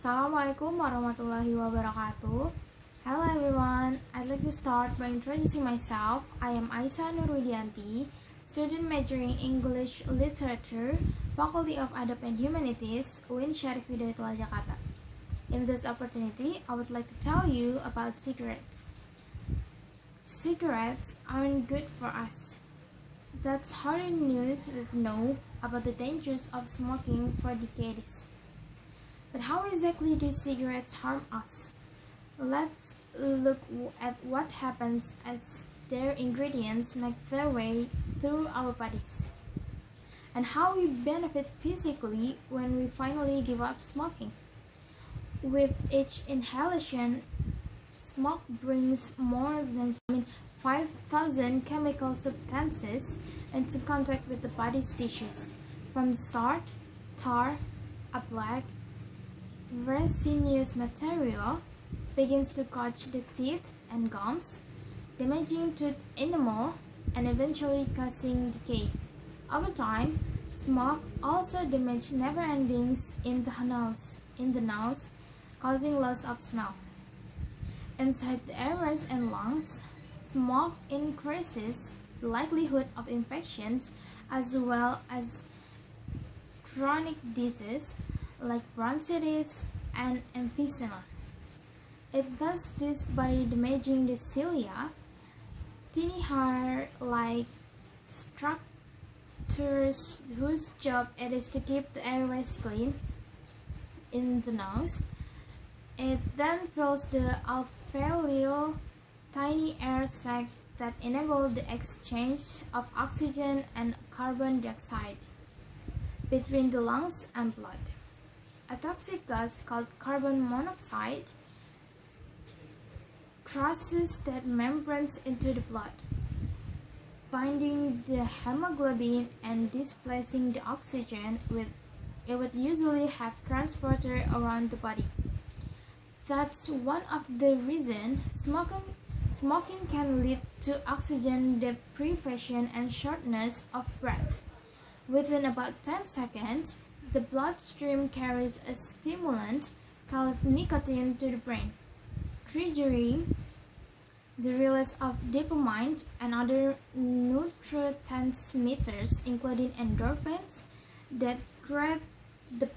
Assalamualaikum warahmatullahi wabarakatuh. Hello everyone, I'd like to start by introducing myself. I am Aiis student majoring English Literature, Faculty of Adab and Humanities, UIN Syarif Hidayatullah Jakarta. In this opportunity, I would like to tell you about cigarettes. Cigarettes aren't good for us. That's hard news we've known about the dangers of smoking for decades. But how exactly do cigarettes harm us? Let's look at what happens as their ingredients make their way through our bodies, and how we benefit physically when we finally give up smoking. With each inhalation, smoke brings more than 5,000 chemical substances into contact with the body's tissues. From the start, tar, a black, resinous material begins to coat the teeth and gums, damaging tooth enamel and eventually causing decay. Over time, smoke also damages nerve endings in the nose, causing loss of smell. Inside the airways and lungs, smoke increases the likelihood of infections as well as chronic disease like bronchitis and emphysema. It does this by damaging the cilia, tiny hair-like structures whose job it is to keep the airways clean in the nose. It then fills the alveoli, tiny air sacs that enable the exchange of oxygen and carbon dioxide between the lungs and blood. A toxic gas called carbon monoxide crosses the membranes into the blood, binding the hemoglobin and displacing the oxygen it would usually have transported around the body. That's one of the reasons smoking can lead to oxygen deprivation and shortness of breath. Within about 10 seconds, the bloodstream carries a stimulant called nicotine to the brain, triggering the release of dopamine and other neurotransmitters, including endorphins, that create the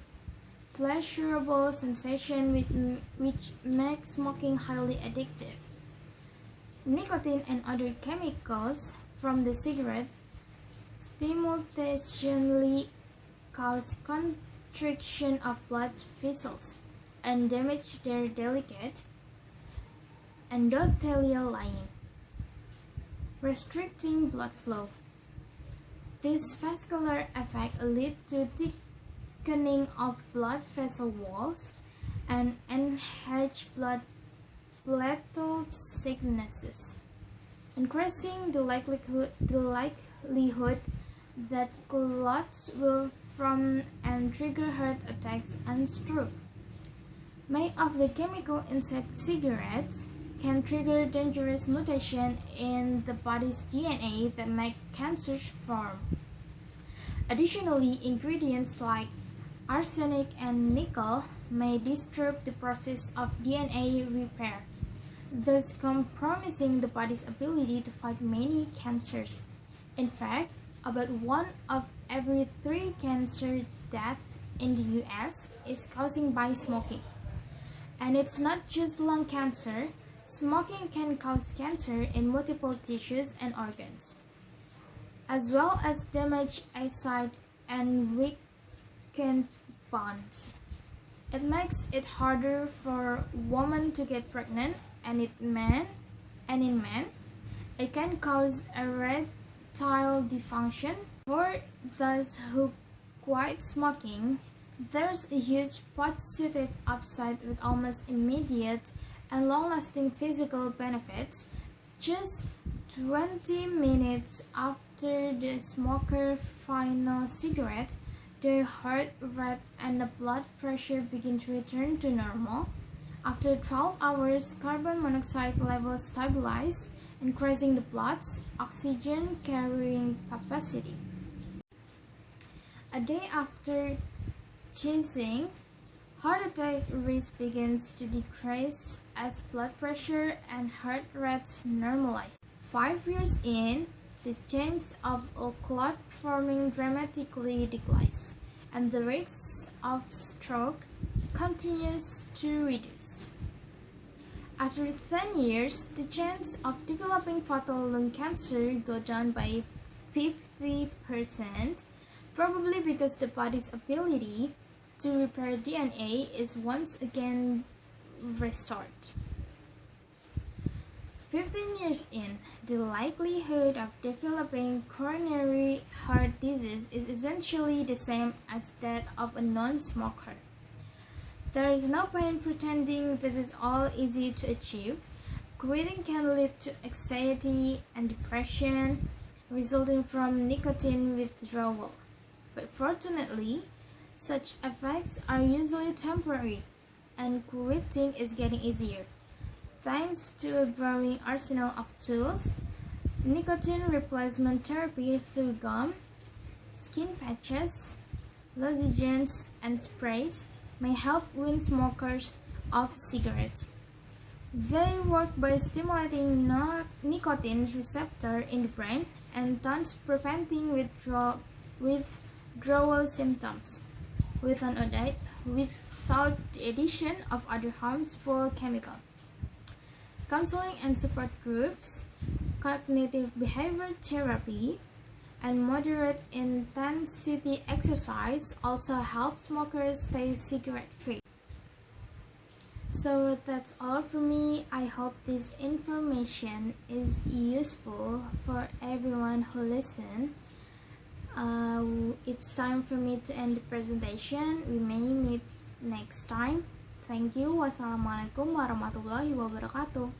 pleasurable sensation which makes smoking highly addictive. Nicotine and other chemicals from the cigarette simultaneously cause constriction of blood vessels and damage their delicate endothelial lining, restricting blood flow. This vascular effect leads to thickening of blood vessel walls and enhanced blood platelet sicknesses, increasing the likelihood that clots will form and trigger heart attacks and stroke. Many of the chemicals inside cigarettes can trigger dangerous mutations in the body's DNA that make cancers form. Additionally, ingredients like arsenic and nickel may disrupt the process of DNA repair, thus compromising the body's ability to fight many cancers. In fact, about 1 of every 3 cancer deaths in the US is caused by smoking. And it's not just lung cancer. Smoking can cause cancer in multiple tissues and organs, as well as damage eyesight and weakened bones. It makes it harder for women to get pregnant, and in men, it can cause erectile dysfunction. For those who quit smoking, there's a huge positive upside with almost immediate and long-lasting physical benefits. Just 20 minutes after the smoker final cigarette, their heart rate and the blood pressure begin to return to normal. After 12 hours, carbon monoxide levels stabilize, increasing the blood's oxygen carrying capacity. A day after chasing, Heart attack risk begins to decrease as blood pressure and heart rate normalize. 5 years in, the chance of a clot forming dramatically declines, and the risk of stroke continues to reduce. After 10 years, the chance of developing fatal lung cancer go down by 50%, probably because the body's ability to repair DNA is once again restored. 15 years in, the likelihood of developing coronary heart disease is essentially the same as that of a non-smoker. There is no point pretending this is all easy to achieve. Quitting can lead to anxiety and depression resulting from nicotine withdrawal. But fortunately, such effects are usually temporary, and quitting is getting easier. Thanks to a growing arsenal of tools, nicotine replacement therapy through gum, skin patches, lozenges, and sprays may help wean smokers off cigarettes. They work by stimulating nicotine receptor in the brain and thus preventing withdrawal symptoms without the addition of other harmful chemicals. Counseling and support groups, cognitive behavior therapy, and moderate intensity exercise also help smokers stay cigarette-free. So that's all for me. I hope this information is useful for everyone who listens. It's time for me to end the presentation. We may meet next time. Thank you. Wassalamualaikum warahmatullahi wabarakatuh.